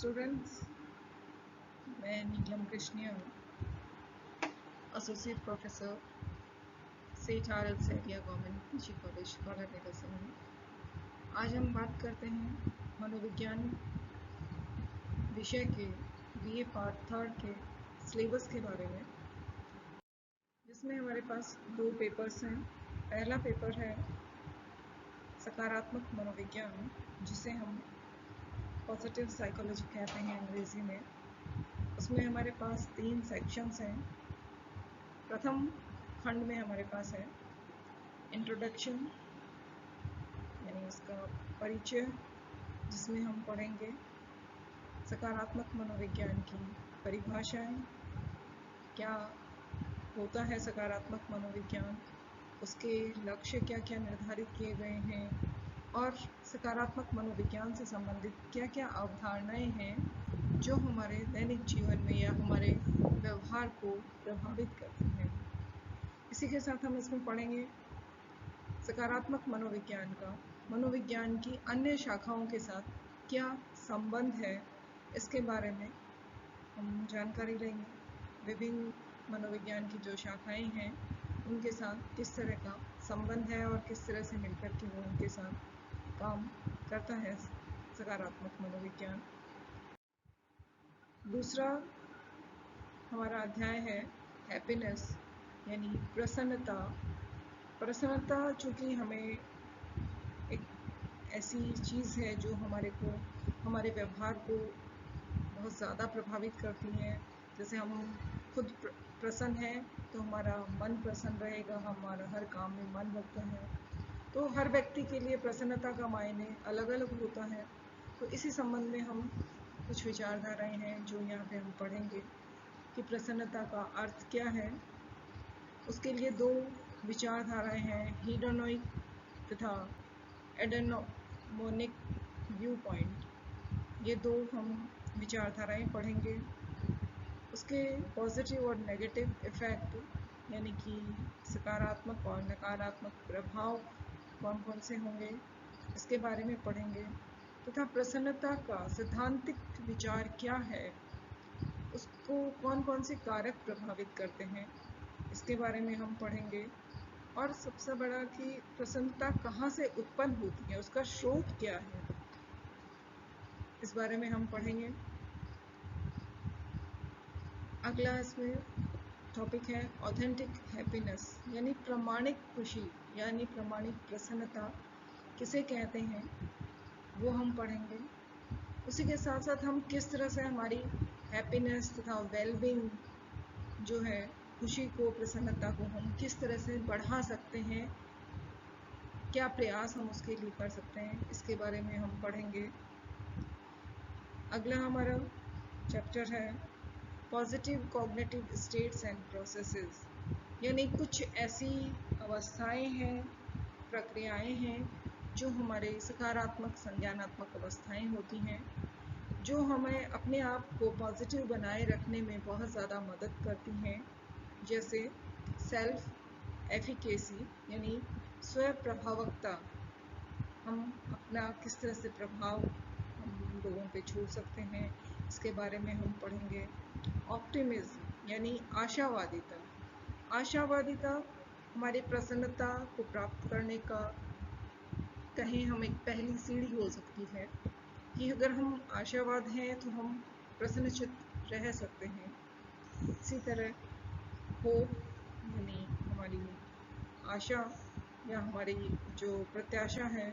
Students, मैं Neelam Krishniya, associate professor Seth R Sethia government PG college Kaulanera से हूँ। आज हम बात करते हैं मनोविज्ञान विषय के बीए पार्ट 3 के सिलेबस के बारे में, जिसमें हमारे पास 2 पेपर्स हैं। पहला पेपर है सकारात्मक मनोविज्ञान, जिसे हम पॉजिटिव साइकोलॉजी कहते हैं अंग्रेजी में। उसमें हमारे पास 3 सेक्शंस हैं। प्रथम खंड में हमारे पास है इंट्रोडक्शन, यानी इसका परिचय, जिसमें हम पढ़ेंगे सकारात्मक मनोविज्ञान की परिभाषाएं, क्या होता है सकारात्मक मनोविज्ञान, उसके लक्ष्य क्या क्या निर्धारित किए गए हैं, और सकारात्मक मनोविज्ञान से संबंधित क्या क्या अवधारणाएं हैं जो हमारे दैनिक जीवन में या हमारे व्यवहार को प्रभावित करती हैं। इसी के साथ हम इसमें पढ़ेंगे सकारात्मक मनोविज्ञान का मनोविज्ञान की अन्य शाखाओं के साथ क्या संबंध है, इसके बारे में हम जानकारी लेंगे। विभिन्न मनोविज्ञान की जो शाखाएं हैं उनके साथ किस तरह का संबंध है और किस तरह से मिलकर के वो उनके साथ काम करता है सकारात्मक मनोविज्ञान। दूसरा हमारा अध्याय है हैप्पीनेस, यानी प्रसन्नता। प्रसन्नता चूँकि हमें एक ऐसी चीज़ है जो हमारे व्यवहार को बहुत ज़्यादा प्रभावित करती है। जैसे हम खुद प्रसन्न हैं तो हमारा मन प्रसन्न रहेगा, हमारा हर काम में मन लगता है। तो हर व्यक्ति के लिए प्रसन्नता का मायने अलग अलग होता है। तो इसी संबंध में हम कुछ विचारधाराएं हैं जो यहाँ पे हम पढ़ेंगे कि प्रसन्नता का अर्थ क्या है। उसके लिए 2 विचारधाराएं हैं, हीडोनिक तथा एडेनोनिक व्यू पॉइंट। ये 2 हम विचारधाराएं पढ़ेंगे। उसके पॉजिटिव और नेगेटिव इफ़ेक्ट, यानी कि सकारात्मक और नकारात्मक प्रभाव कौन कौन से होंगे, इसके बारे में पढ़ेंगे। तथा प्रसन्नता का सैद्धांतिक विचार क्या है, उसको कौन कौन से कारक प्रभावित करते हैं, इसके बारे में हम पढ़ेंगे। और सबसे बड़ा कि प्रसन्नता कहाँ से उत्पन्न होती है, उसका स्रोत क्या है, इस बारे में हम पढ़ेंगे। अगला इसमें टॉपिक है ऑथेंटिक हैप्पीनेस, यानी प्रमाणिक खुशी, यानी प्रमाणिक प्रसन्नता किसे कहते हैं, वो हम पढ़ेंगे। उसी के साथ साथ हम किस तरह से हमारी हैप्पीनेस तथा वेलबींग जो है, खुशी को, प्रसन्नता को हम किस तरह से बढ़ा सकते हैं, क्या प्रयास हम उसके लिए कर सकते हैं, इसके बारे में हम पढ़ेंगे। अगला हमारा चैप्टर है positive cognitive states and processes, यानी कुछ ऐसी अवस्थाएं हैं, प्रक्रियाएं हैं जो हमारे सकारात्मक संज्ञानात्मक अवस्थाएं होती हैं, जो हमें अपने आप को पॉजिटिव बनाए रखने में बहुत ज़्यादा मदद करती हैं। जैसे सेल्फ एफिकेसी, यानी स्वयं प्रभावकता, हम अपना किस तरह से प्रभाव हम लोगों पे छोड़ सकते हैं, इसके बारे में हम पढ़ेंगे। ऑप्टिमिज्म, यानी आशावादिता। आशावादिता हमारी प्रसन्नता को प्राप्त करने का कहें हम एक पहली सीढ़ी हो सकती है कि अगर हम आशावाद हैं तो हम प्रसन्नचित्त रह सकते हैं। इसी तरह होप, यानी हमारी आशा या हमारी जो प्रत्याशा है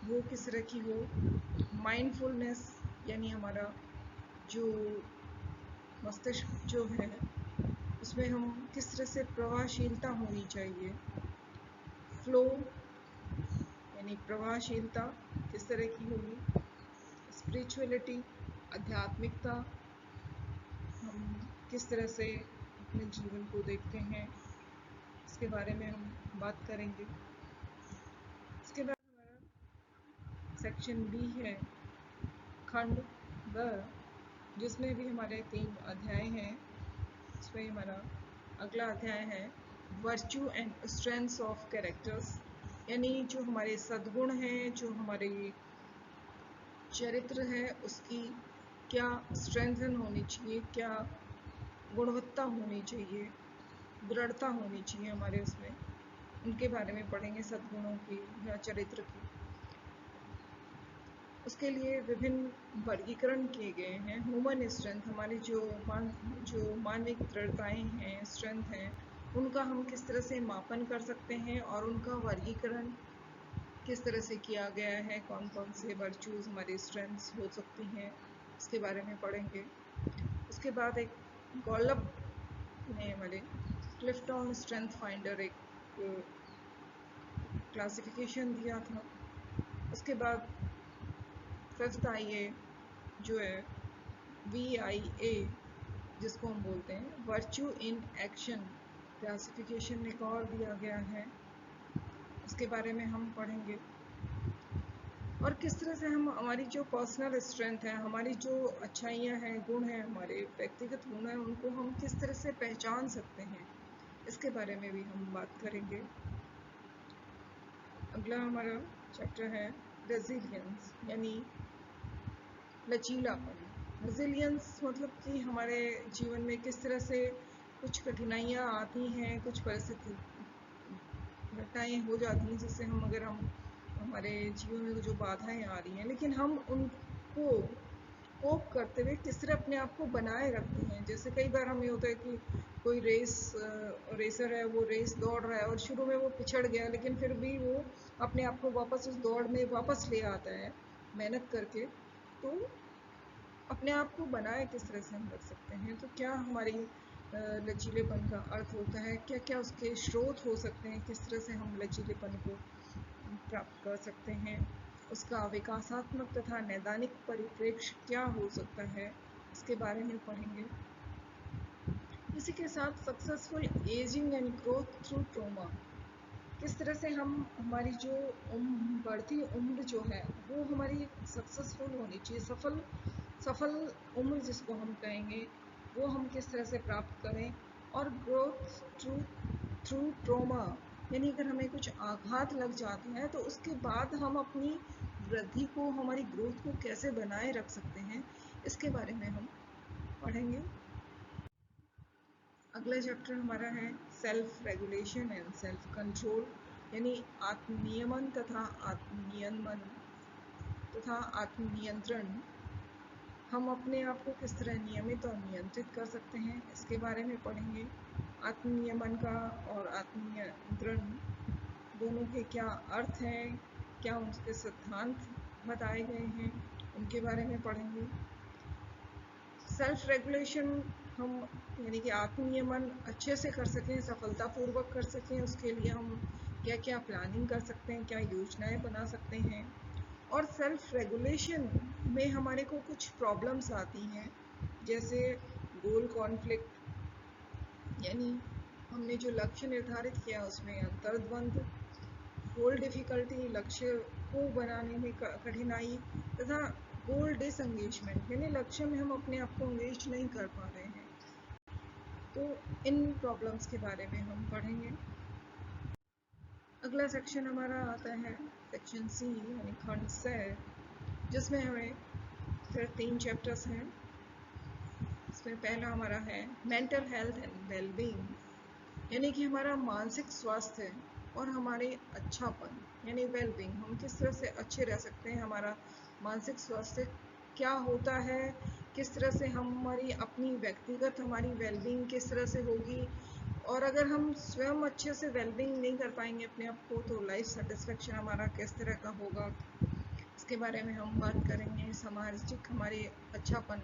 वो किस तरह की हो। माइंडफुलनेस, यानी हमारा जो मस्तिष्क जो है उसमें हम किस तरह से प्रवाहशीलता होनी चाहिए। फ्लो, यानी प्रवाहशीलता किस तरह की होगी। स्पिरिचुअलिटी, आध्यात्मिकता, हम किस तरह से अपने जीवन को देखते हैं, इसके बारे में हम बात करेंगे। इसके बाद हमारा सेक्शन बी है खंड ब, जिसमें भी हमारे 3 अध्याय हैं। इसमें हमारा अगला अध्याय है virtue and strengths of characters, यानी जो हमारे सद्गुण हैं, जो हमारे चरित्र है उसकी क्या स्ट्रेंथन होनी चाहिए, क्या गुणवत्ता होनी चाहिए, दृढ़ता होनी चाहिए हमारे उसमें, उनके बारे में पढ़ेंगे, सद्गुणों की या चरित्र की। उसके लिए विभिन्न वर्गीकरण किए गए हैं। ह्यूमन स्ट्रेंथ, हमारी जो मानविक दृढ़ताएं हैं, स्ट्रेंथ हैं, उनका हम किस तरह से मापन कर सकते हैं और उनका वर्गीकरण किस तरह से किया गया है, कौन कौन से वर्चूज हमारी स्ट्रेंथ्स हो सकती हैं, उसके बारे में पढ़ेंगे। उसके बाद एक गॉलप ने हमारे क्लिफ्टन स्ट्रेंथ फाइंडर एक क्लासिफिकेशन दिया था। उसके बाद 5th IA जो है VIA, जिसको हम बोलते हैं वर्च्यू इन एक्शन क्लासिफिकेशन, एक और दिया गया है, उसके बारे में हम पढ़ेंगे। और किस तरह से हम हमारी जो पर्सनल स्ट्रेंथ है, हमारी जो अच्छाइयाँ हैं, गुण हैं, हमारे व्यक्तिगत गुण हैं, उनको हम किस तरह से पहचान सकते हैं, इसके बारे में भी हम बात करेंगे। अगला हमारा चैप्टर है रेजिलियंस, यानी लचीलापन। रेजिलियंस मतलब कि हमारे जीवन में किस तरह से कुछ कठिनाइयाँ आती हैं, कुछ परिस्थिति घटनाएँ हो जाती हैं, जिससे हम हमारे जीवन में जो बाधाएं आ रही हैं, लेकिन हम उनको कोप करते हुए किस तरह अपने आप को बनाए रखते हैं। जैसे कई बार हमें होता है कि कोई रेसर है, वो रेस दौड़ रहा है और शुरू में वो पिछड़ गया, लेकिन फिर भी वो अपने आप को वापस उस दौड़ में वापस ले आता है मेहनत करके। तो अपने आप को बनाए किस तरह से हम रख सकते हैं, तो क्या हमारी लचीलेपन का अर्थ होता है, क्या क्या उसके स्रोत हो सकते हैं, किस तरह से हम लचीलेपन को प्राप्त कर सकते हैं, उसका विकासात्मक तथा नैदानिक परिप्रेक्ष्य क्या हो सकता है, इसके बारे में पढ़ेंगे। इसी के साथ successful ageing and growth through trauma, किस तरह से हम हमारी जो बढ़ती उम्र जो है वो हमारी सक्सेसफुल होनी चाहिए, सफल उम्र जिसको हम कहेंगे, वो हम किस तरह से प्राप्त करें। और ग्रोथ थ्रू ट्रॉमा, यानी अगर हमें कुछ आघात लग जाते हैं तो उसके बाद हम अपनी वृद्धि को, हमारी ग्रोथ को कैसे बनाए रख सकते हैं, इसके बारे में हम पढ़ेंगे। अगला चैप्टर हमारा है self regulation and self control, यानी आत्मनियमन तथा आत्मनियंत्रण। हम अपने आप को किस तरह नियमित और नियंत्रित कर सकते हैं, इसके बारे में पढ़ेंगे। आत्मनियमन का और आत्मनियंत्रण दोनों के क्या अर्थ हैं, क्या उनके सिद्धांत बताए गए हैं, उनके बारे में पढ़ेंगे। सेल्फ रेगुलेशन हम यानी कि आत्मनियमन अच्छे से कर सकें, सफलतापूर्वक कर सकें, उसके लिए हम क्या क्या प्लानिंग कर सकते हैं, क्या योजनाएं बना सकते हैं। और सेल्फ रेगुलेशन में हमारे को कुछ प्रॉब्लम्स आती हैं, जैसे गोल कॉन्फ्लिक्ट, यानी हमने जो लक्ष्य निर्धारित किया उसमें अंतर्द्वंद, गोल डिफिकल्टी, लक्ष्य को बनाने में कठिनाई, तथा गोल डिसएंगेजमेंट, यानी लक्ष्य में हम अपने आप को एंगेज नहीं कर पा रहे हैं। तो इन प्रॉब्लम्स के बारे में हम पढ़ेंगे। अगला सेक्शन हमारा आता है सेक्शन सी, यानी खंड से, जिसमें हमें फिर 3 चैप्टर्स हैं। इसमें पहला हमारा है मेंटल हेल्थ एंड वेलबींग, यानी कि हमारा मानसिक स्वास्थ्य और हमारे अच्छापन, यानी वेलबींग, हम किस तरह से अच्छे रह सकते हैं, हमारा मानसिक स्वास्थ्य क्या होता है, किस तरह से हमारी अपनी व्यक्तिगत हमारी वेलबींग किस तरह से होगी, और अगर हम स्वयं अच्छे से वेलबींग नहीं कर पाएंगे अपने आप को, तो लाइफ सेटिस्फेक्शन हमारा किस तरह का होगा, इसके बारे में हम बात करेंगे। सामाजिक हमारे अच्छापन,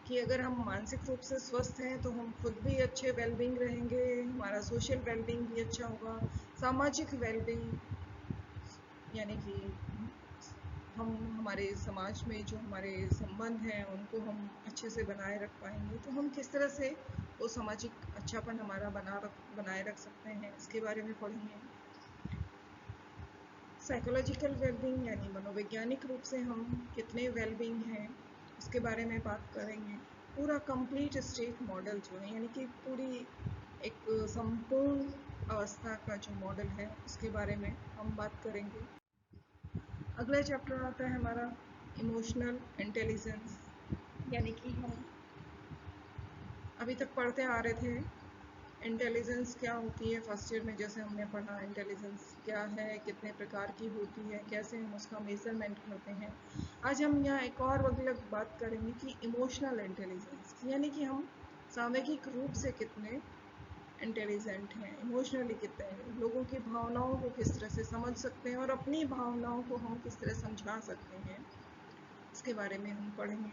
कि अगर हम मानसिक रूप से स्वस्थ हैं तो हम खुद भी अच्छे वेलबींग रहेंगे, हमारा सोशल वेलबींग भी अच्छा होगा। सामाजिक वेलबींग, यानी कि हम हमारे समाज में जो हमारे संबंध हैं उनको हम अच्छे से बनाए रख पाएंगे, तो हम किस तरह से वो सामाजिक अच्छापन हमारा बनाए रख सकते हैं, इसके बारे में पढ़ेंगे। साइकोलॉजिकल वेलबींग, यानी मनोवैज्ञानिक रूप से हम कितने वेलबींग हैं, उसके बारे में बात करेंगे। पूरा कंप्लीट स्टेट मॉडल जो है, यानी कि पूरी एक संपूर्ण अवस्था का जो मॉडल है, उसके बारे में हम बात करेंगे। अगला चैप्टर आता है हमारा इमोशनल इंटेलिजेंस, यानी कि हम अभी तक पढ़ते आ रहे थे इंटेलिजेंस क्या होती है। फर्स्ट ईयर में जैसे हमने पढ़ा इंटेलिजेंस क्या है, कितने प्रकार की होती है, कैसे हम उसका मेजरमेंट करते हैं। आज हम यहाँ एक और अलग बात करेंगे कि इमोशनल इंटेलिजेंस, यानी कि हम सामूहिक रूप से कितने इंटेलिजेंट हैं, इमोशनली कितने हैं, लोगों की भावनाओं को किस तरह से समझ सकते हैं और अपनी भावनाओं को हम किस तरह समझा सकते हैं, इसके बारे में हम पढ़ेंगे।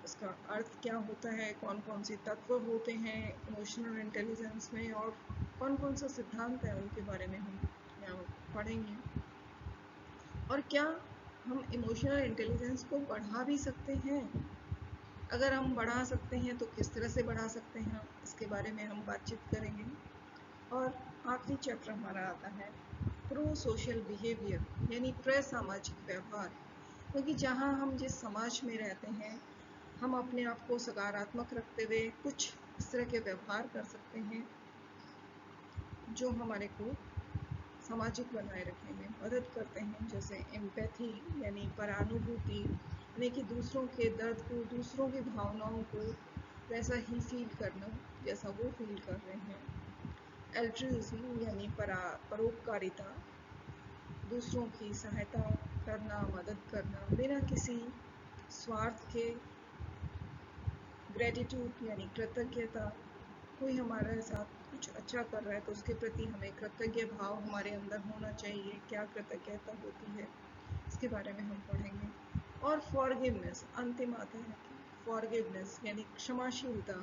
उसका अर्थ क्या होता है, कौन कौन से तत्व होते हैं इमोशनल इंटेलिजेंस में, और कौन कौन सा सिद्धांत है उनके बारे में हम यहाँ पढ़ेंगे। और क्या हम इमोशनल इंटेलिजेंस को बढ़ा भी सकते हैं, अगर हम बढ़ा सकते हैं तो किस तरह से बढ़ा सकते हैं, इसके बारे में हम बातचीत करेंगे। और आखिरी चैप्टर हमारा आता है प्रो सोशल बिहेवियर, यानी प्रसामाजिक व्यवहार, क्योंकि जहाँ हम जिस समाज में रहते हैं हम अपने आप को सकारात्मक रखते हुए कुछ इस तरह के व्यवहार कर सकते हैं जो हमारे को सामाजिक बनाए रखने में मदद करते हैं। जैसे एम्पैथी, यानी परानुभूति, यानी कि दूसरों के दर्द को, दूसरों की भावनाओं को वैसा ही फील करना जैसा वो फील कर रहे हैं। एल्ट्रुइज्म, यानी परोपकारिता, दूसरों की सहायता करना, मदद करना बिना किसी स्वार्थ के। ग्रेटिट्यूड, यानी कृतज्ञता, कोई हमारे साथ कुछ अच्छा कर रहा है तो उसके प्रति हमें कृतज्ञ भाव हमारे अंदर होना चाहिए। क्या कृतज्ञता होती है, इसके बारे में हम पढ़ेंगे। और फॉरगिवनेस, अंतिम आता है कि फॉरगिवनेस यानी क्षमाशीलता,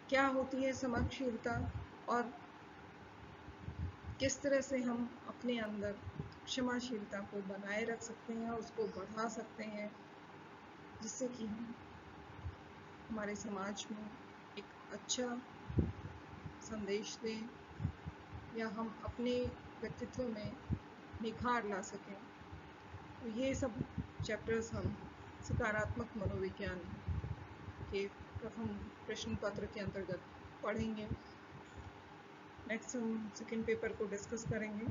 क्या होती है क्षमाशीलता और किस तरह से हम अपने अंदर क्षमाशीलता को बनाए रख सकते हैं और उसको बढ़ा सकते हैं, जिससे कि हम हमारे समाज में एक अच्छा संदेश दें या हम अपने व्यक्तित्व में निखार ला सकें। तो ये सब चैप्टर्स हम सकारात्मक मनोविज्ञान के प्रथम प्रश्न पत्र के अंतर्गत पढ़ेंगे। नेक्स्ट हम सेकेंड पेपर को डिस्कस करेंगे।